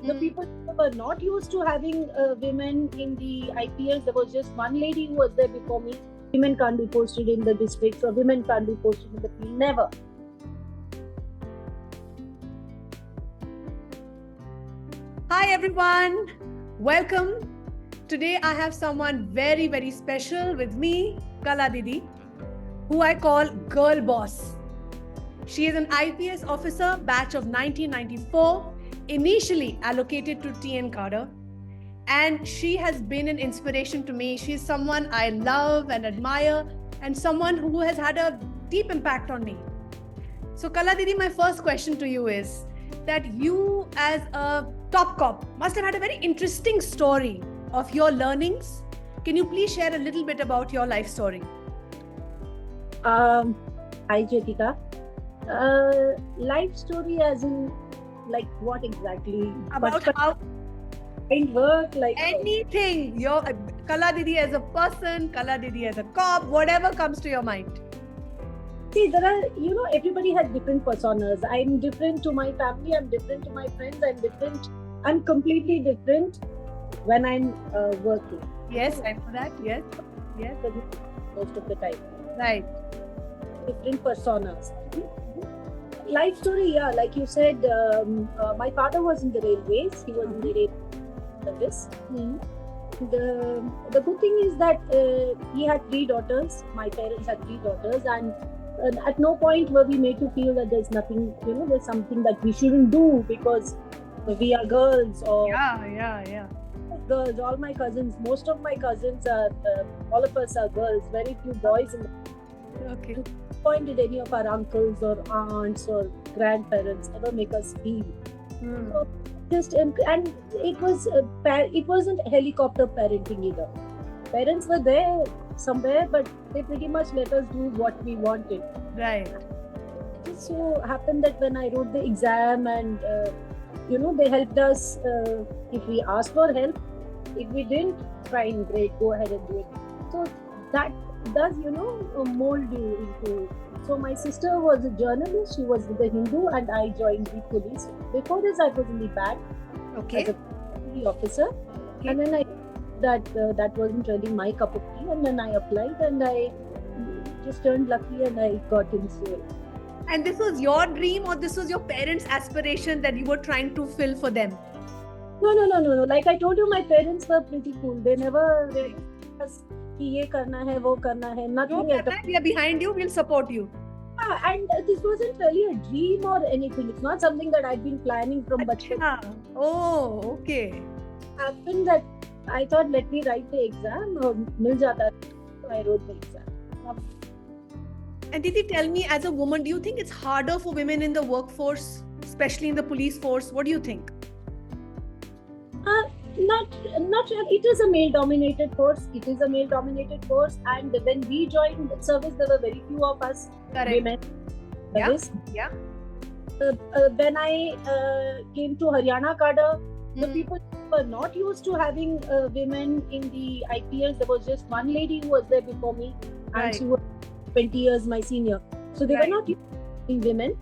The people were not used to having women in the IPS. There was just one lady who was there before me. Women can't be posted in the districts, or women can't be posted in the field. Never. Hi everyone, welcome. Today I have someone very, very special with me, Kala Didi, who I call Girl Boss. She is an IPS officer, batch of 1994, initially allocated to TN cadre. And she has been an inspiration to me. She is someone I love and admire, and someone who has had a deep impact on me. So Kala Didi, my first question to you is that you as a top cop must have had a very interesting story of your learnings. Can you please share a little bit about your life story? Hi, Jyotika. Life story as in, like, what exactly? About how kind work, like anything, your Kala Didi as a person, Kala Didi as a cop, whatever comes to your mind. See, there are, everybody has different personas. I'm different to my family, I'm different to my friends, I'm completely different when I'm working. Yes, I know that. Yes. Most of the time. Right. Different personas. Life story, yeah, like you said, my father was in the railways. He was in the railway service. The good thing is that he had 3 daughters. My parents had 3 daughters, and at no point were we made to feel that there's nothing, there's something that we shouldn't do because we are girls, or Yeah. girls. All my cousins, most of my cousins are, all of us are girls. Very few boys. Okay. Point did any of our uncles or aunts or grandparents ever make us feel. So and it wasn't helicopter parenting either. Parents were there somewhere, but they pretty much let us do what we wanted. Right. It just so happened that when I wrote the exam, and they helped us if we asked for help. If we didn't, fine, great, go ahead and do it. So that does mold you into. So my sister was a journalist. She was with the Hindu, and I joined the police. Before this, I was in the band as a police officer, and then I that wasn't really my cup of tea, and then I applied, and I just turned lucky, and I got into it. And this was your dream, or this was your parents' aspiration that you were trying to fill for them? No. Like I told you, my parents were pretty cool. They never really asked कि ये करना है, वो करना है. Nothing at all. We are behind you. We'll support you. And this wasn't really a dream or anything. It's not something that I'd been planning from bachpan. Oh, okay. Happened that I thought, let me write the exam. Mil jata. So I wrote the exam. And Didi, tell me, as a woman, do you think it's harder for women in the workforce, especially in the police force? What do you think? Not really. It is a male-dominated force. And when we joined the service, there were very few of us women. Yeah. When I came to Haryana cadre, the people were not used to having women in the IPS. There was just one lady who was there before me, and she was 20 years my senior. So they were not used to having women.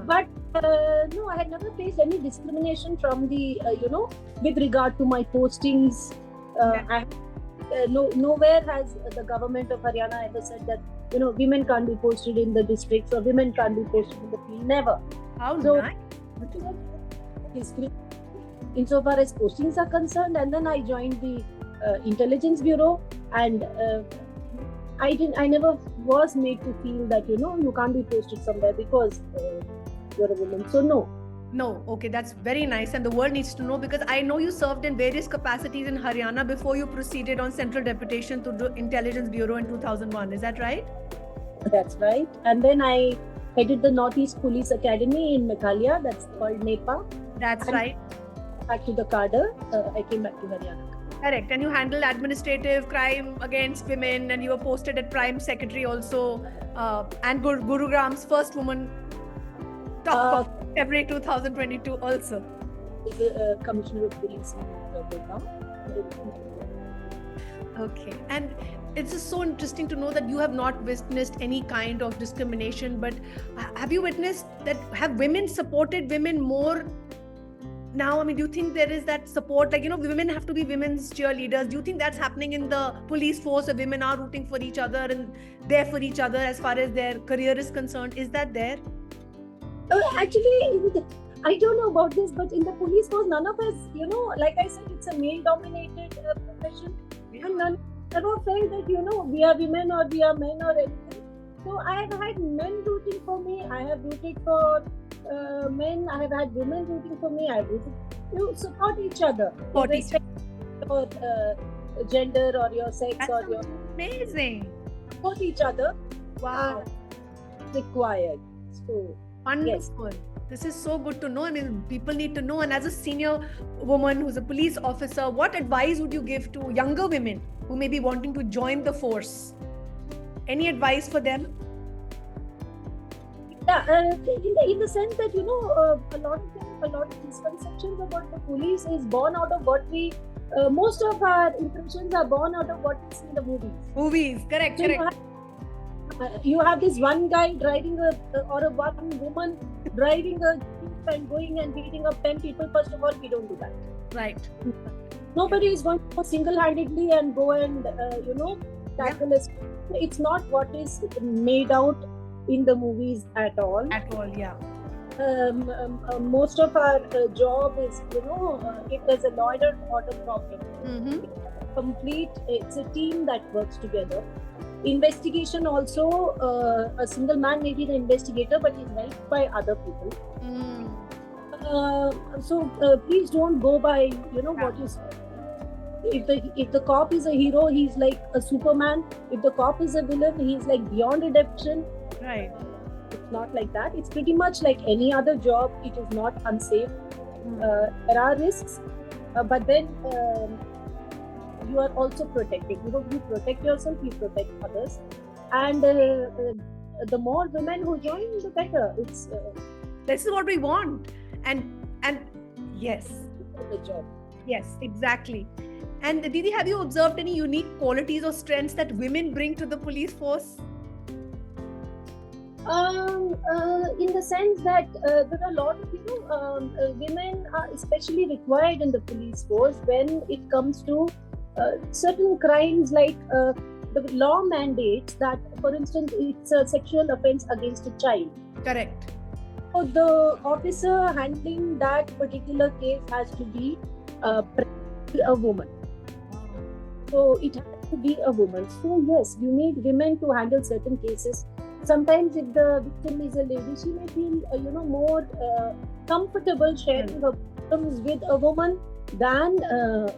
But no, I had never faced any discrimination from the, with regard to my postings. Nowhere has the government of Haryana ever said that, women can't be posted in the districts, or women can't be posted in the field. Never. How nice. Insofar as postings are concerned, and then I joined the Intelligence Bureau, and I never was made to feel that, you can't be posted somewhere because you're a woman. So No, okay, that's very nice, and the world needs to know, because I know you served in various capacities in Haryana before you proceeded on central deputation to the Intelligence Bureau in 2001. Is that right? That's right. And then I headed the Northeast Police Academy in Meghalaya. That's called NEPA. That's right. Back to the cadre. I came back to Haryana. Correct. And you handled administrative crime against women, and you were posted at Prime Secretary also, and Gurugram's first woman top February 2022 also. The Commissioner of Police in Gurgaon. Okay. And it's just so interesting to know that you have not witnessed any kind of discrimination, but have you witnessed that, have women supported women more now, I mean, do you think there is that support? Like, women have to be women's cheerleaders. Do you think that's happening in the police force? Where women are rooting for each other and there for each other as far as their career is concerned? Is that there? Actually, I don't know about this, but in the police force, none of us, like I said, it's a male-dominated profession, and none felt that we are women or we are men or anything. So I have had men rooting for me. I have rooted for men. I have had women rooting for me. I have rooted. You support each other. Support each Your gender or your sex. That's or your amazing. Support each other. Wow. Required. So wonderful. Yes. This is so good to know. I mean, people need to know. And as a senior woman who's a police officer, what advice would you give to younger women who may be wanting to join the force? Any advice for them? Yeah, in the sense that a lot of misconceptions about the police is born out of what we. Most of our impressions are born out of what we see in the movies. Movies, correct, so correct. You have this one guy driving one woman driving a jeep and going and beating up 10 people. First of all, we don't do that. Right. Nobody is going to go single-handedly and go and tackle us. It's not what is made out in the movies at all. At all, yeah. Most of our job is, if there's a law and order problem, it's a team that works together. Investigation also, a single man may be the investigator, but he's helped by other people. So please don't go by, what you say. If the cop is a hero, he's like a Superman. If the cop is a villain, he's like beyond redemption. Right. It's not like that. It's pretty much like any other job. It is not unsafe. There are risks, but then you are also protecting. You protect yourself, you protect others, and the more women who join, the better. It's this is what we want, and yes, the job. Yes, exactly. And Didi, have you observed any unique qualities or strengths that women bring to the police force? In the sense that there are a lot of women are especially required in the police force when it comes to certain crimes, like the law mandates that, for instance, it's a sexual offense against a child. Correct. So the officer handling that particular case has to be a woman. So it has to be a woman. So yes, you need women to handle certain cases. Sometimes if the victim is a lady, she may feel more comfortable sharing her problems with a woman than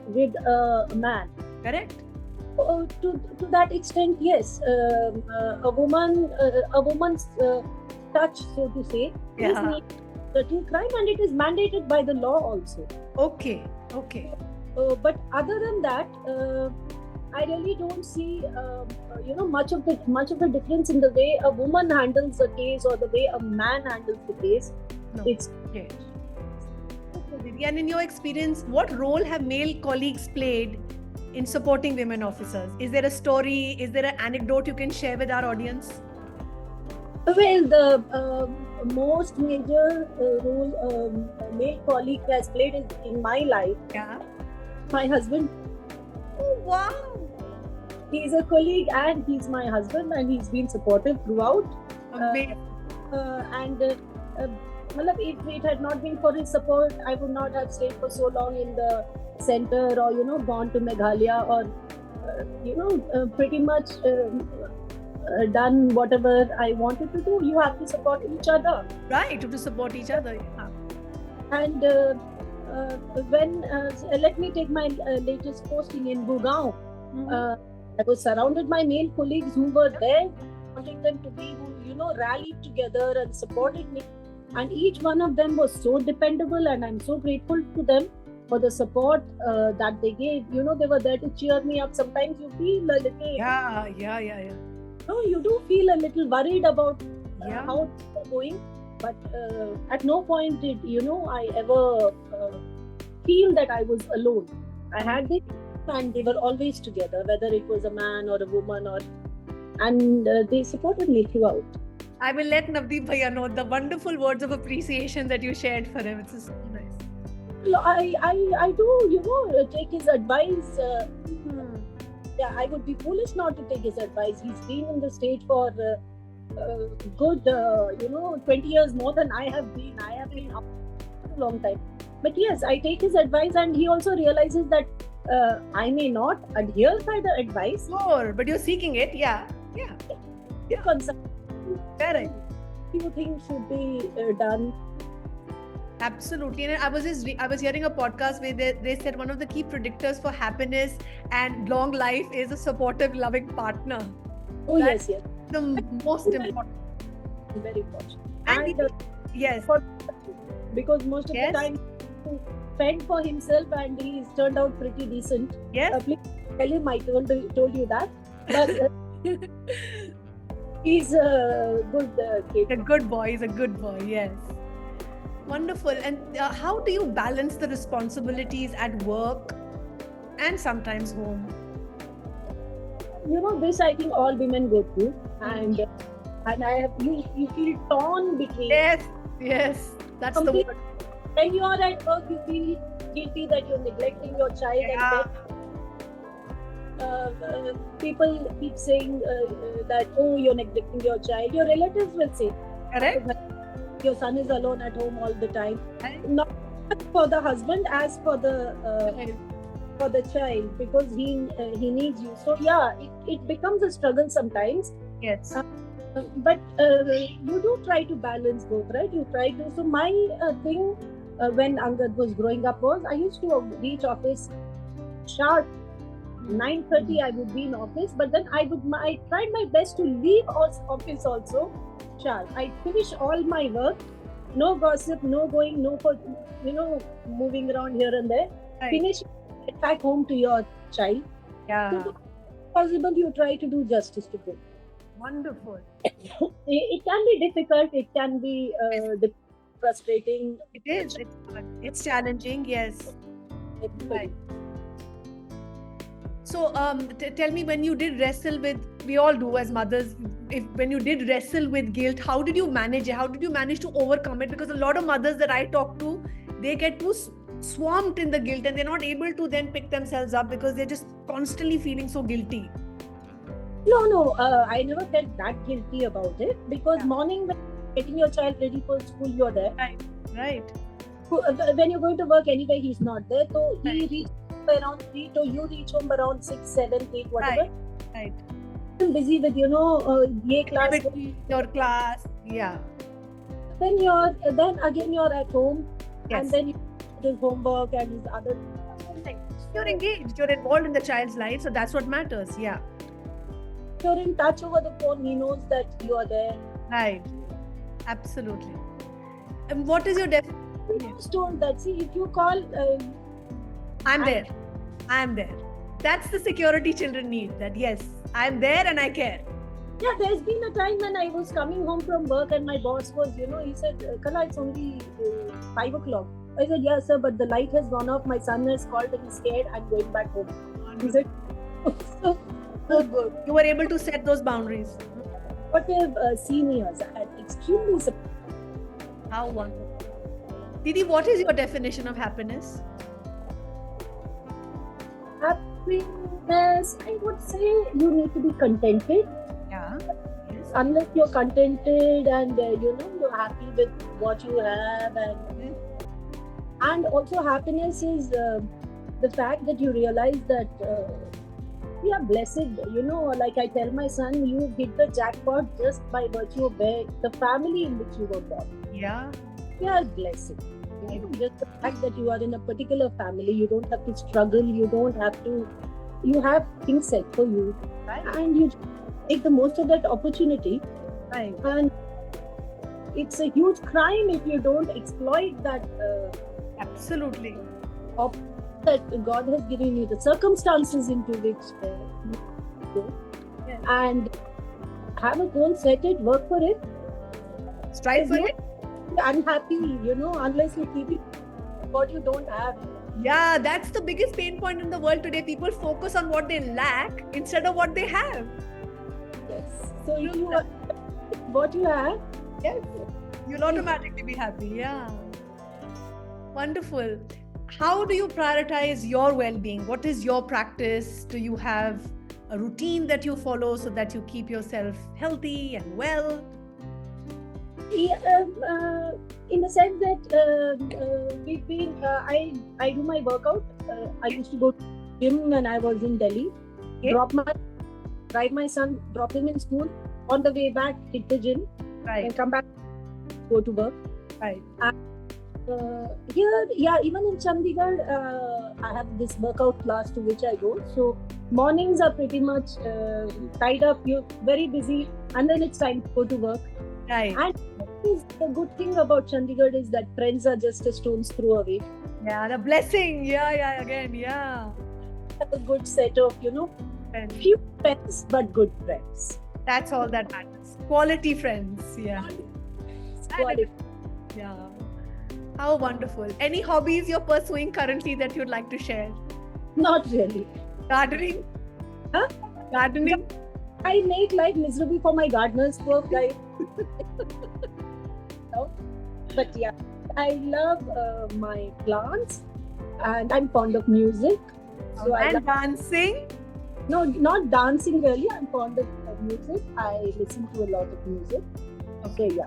with a man. Correct. To that extent, yes, a woman's touch, so to say, is needed certain crime, and it is mandated by the law also. Okay. But other than that, I really don't see much of the difference in the way a woman handles a case or the way a man handles the case. No. It's okay. And in your experience, what role have male colleagues played in supporting women officers? Is there a story? Is there an anecdote you can share with our audience? Well, the most major role a male colleague has played in my life. Yeah. My husband. Oh, wow. He's a colleague and he's my husband, and he's been supportive throughout. If it had not been for his support, I would not have stayed for so long in the center, or gone to Meghalaya, or pretty much done whatever I wanted to do. You have to support each other. Right, you have to support each other. Yeah. And let me take my latest posting in Gurgaon. I was surrounded by male colleagues who were there, wanting them to be, who rallied together and supported me. And each one of them was so dependable, and I'm so grateful to them for the support that they gave. They were there to cheer me up. Sometimes you feel a little. Yeah. No, you do feel a little worried about how it's going, but at no point did I ever feel that I was alone. I had this, and they were always together, whether it was a man or a woman, and they supported me throughout. I will let Navdeep Bhaiya know the wonderful words of appreciation that you shared for him. It's so nice. I do, take his advice. Hmm. Yeah, I would be foolish not to take his advice. He's been in the stage for good, 20 years more than I have been. I have been out for a long time. But yes, I take his advice, and he also realizes that I may not adhere by the advice. Sure, but you're seeking it. Yeah. Yeah. Consult Correct. few things should be done. Absolutely. And I was hearing a podcast where they said one of the key predictors for happiness and long life is a supportive, loving partner. Oh, That's yes. the most important. Very important. And yes. Because most of Yes. the time he fend for himself and he's turned out pretty decent. Yes. Please tell him I told you that. But he's a good kid. A good boy is a good boy. Yes. Wonderful. And how do you balance the responsibilities at work and sometimes home? This I think all women go through, and I have you feel torn between. Yes. That's the Complete- word. When you are at work, you feel guilty that you're neglecting your child, Yeah. and then people keep saying that you're neglecting your child. Your relatives will say Correct? your son is alone at home all the time. Right. Not for the husband, as for the child, because he needs you. So yeah, it becomes a struggle sometimes. Yes. But you do try to balance both, right? You try to. So my thing when Angad was growing up was I used to reach office sharp 9:30. I would be in office, but then I tried my best to leave office also sharp. I finish all my work, no gossip, no going, no for moving around here and there. Right. Finish, get back home to your child. Yeah. So, possible, you try to do justice to them. Wonderful. It can be difficult. It can be frustrating. It is. It's challenging. Yes. Right. So, tell me, when you did wrestle with, we all do as mothers, when you did wrestle with guilt, how did you manage it? How did you manage to overcome it? Because a lot of mothers that I talk to, they get too swamped in the guilt and they're not able to then pick themselves up because they're just constantly feeling so guilty. No, I never felt that guilty about it, because Yeah. morning when getting your child ready for school, you're there. Right. When you're going to work anyway, he's not there. So he Right. reaches around 3, so you reach home around 6, 7, 8, whatever. Right. I'm busy with ye class. Your class. Yeah. Then again you're at home, Yes. and then you do his homework and his other things. You're engaged. You're involved in the child's life. So that's what matters. Yeah. You're in touch over the phone. He knows that you are there. Right. Absolutely. And what is your definition? I was told that, see, if you call, I'm there. I'm there. That's the security children need. That yes, I'm there and I care. yeah, there's been a time when I was coming home from work and my boss was, he said, Kala, it's only 5 o'clock. I said, yeah, sir, but the light has gone off. My son has called and he's scared. I'm going back home. He said, so good. You were able to set those boundaries. What if seniors are extremely supportive. How wonderful. Didi, what is your definition of happiness? Happiness, I would say you need to be contented. Yeah. Yes. Unless you're contented and you're happy with what you have, and also happiness is the fact that you realize that you are blessed. Like I tell my son, you hit the jackpot just by virtue of the family in which you were born. Yeah. You are blessed. Just the fact that you are in a particular family, you don't have to struggle. You have things set for you, Right. and you take the most of that opportunity. Right. And it's a huge crime if you don't exploit that Absolutely. that God has given you, the circumstances into which you go, Yes. and have a goal, set it, work for it. Strive for it. Unhappy, unless you keep it what you don't have. Yeah, that's the biggest pain point in the world today. People focus on what they lack instead of what they have. Yes. So if you are what you have, Yes. You'll automatically be happy. Yeah. Wonderful. how do you prioritize your well-being? What is your practice? Do you have a routine that you follow so that you keep yourself healthy and well? Yeah, in the sense that we've been, I do my workout. I used to go to gym when I was in Delhi. Okay. Drive my son, drop him in school. On the way back, hit the gym, Right. and come back, go to work. Right. Here, yeah, even in Chandigarh, I have this workout class to which I go. So mornings are pretty much tied up. You're very busy, and then it's time to go to work. Right. And the good thing about Chandigarh is that friends are just a stone's throw away. Yeah, the blessing. Yeah, again, yeah. A good set of, And few friends, but good friends. that's all that matters. Quality friends. Yeah. Quality. Yeah. How wonderful. Any hobbies you're pursuing currently that you'd like to share? Not really. Gardening? Huh? Gardening? I make life miserable for my gardeners, poor guys. No? But yeah, I love my plants, and I'm fond of music. So And dancing? No, not dancing really. I'm fond of music. I listen to a lot of music. Okay, yeah.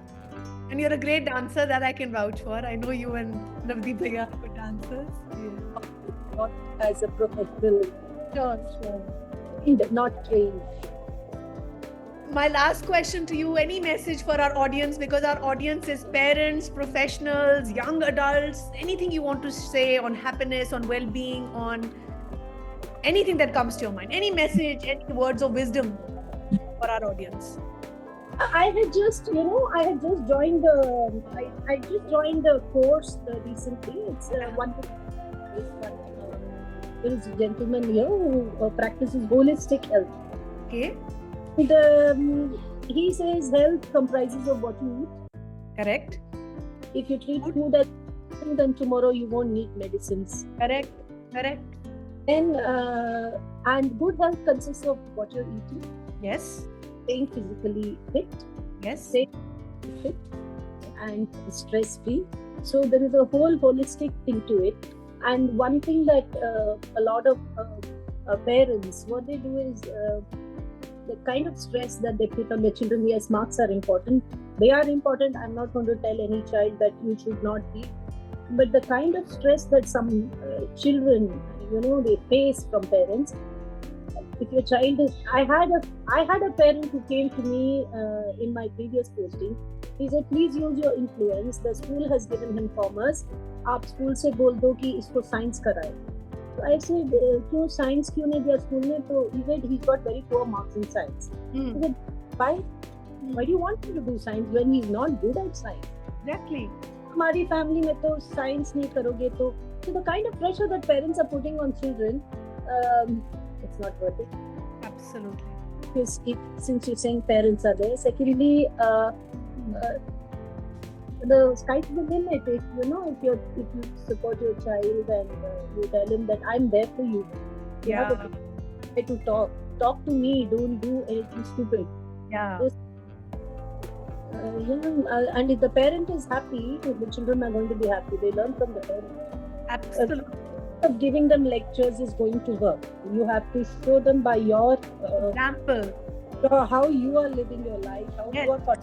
And you're a great dancer that I can vouch for. I know you and Navdeep Bhaiya are good dancers. Yeah. Not as a professional, Sure. not trained. My last question to you, any message for our audience? Because our audience is parents, professionals, young adults, anything you want to say on happiness, on well-being, on anything that comes to your mind, any message, any words of wisdom for our audience? I had just joined the course recently. It's one. There is a gentleman here who practices holistic health. Okay. And he says health comprises of what you eat. Correct. If you treat food as medicine, then tomorrow you won't need medicines. Correct. And good health consists of what you're eating, Yes. staying physically fit, Yes. staying fit, and stress-free. So there is a whole holistic thing to it. And one thing that a lot of parents, what they do is the kind of stress that they put on their children. Yes, marks are important. They are important. I'm not going to tell any child that you should not be. But the kind of stress that some children, they face from parents. If your child is, I had a parent who came to me in my previous posting. He said, please use your influence. The school has given him commerce. आप school से बोल दो कि इसको science कराए. So I said, क्यों science क्यों नहीं दिया स्कूल में? तो he got very poor marks in science. I said, why do you want him to do science when he's not good at science? Exactly. हमारी फैमिली में तो साइंस नहीं करोगे तो the kind of pressure that parents are putting on children, it's not worth it. Absolutely. Because since you're saying parents are there, secondly, the sky's the limit. If you support your child and you tell him that I'm there for you. You have a right to talk to me. Don't do anything stupid. Yeah. And if the parent is happy, the children are going to be happy. They learn from the parent. Absolutely. Of giving them lectures is going to work. You have to show them by your Example. how you are living your life, how Yes. you are.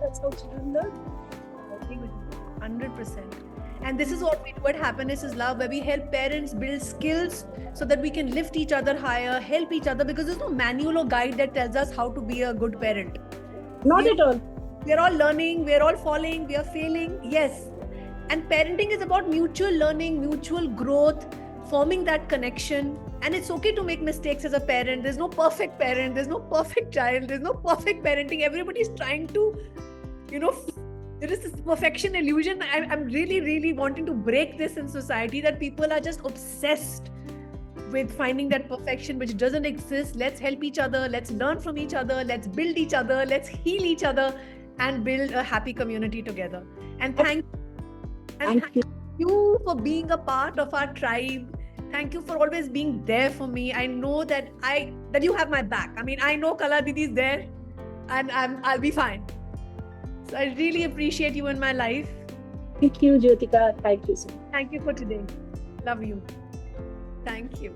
That's how children learn. I agree with you. 100%. And this is what we do at Happiness is Love, where we help parents build skills so that we can lift each other higher, help each other, because there's no manual or guide that tells us how to be a good parent. Not at all. We're all learning, we're all falling, we are failing. Yes. And parenting is about mutual learning, mutual growth, forming that connection. And it's okay to make mistakes as a parent. There's no perfect parent, there's no perfect child, there's no perfect parenting. Everybody's trying to, there is this perfection illusion. I'm really, really wanting to break this in society, that people are just obsessed with finding that perfection which doesn't exist. Let's help each other, let's learn from each other, let's build each other, let's heal each other, and build a happy community together. And thank you for being a part of our tribe. Thank you for always being there for me. I know that you have my back. I mean, I know Kala Didi is there, and I'll be fine. So I really appreciate you in my life. Thank you, Jyotika. Thank you so much. Thank you for today. Love you. Thank you.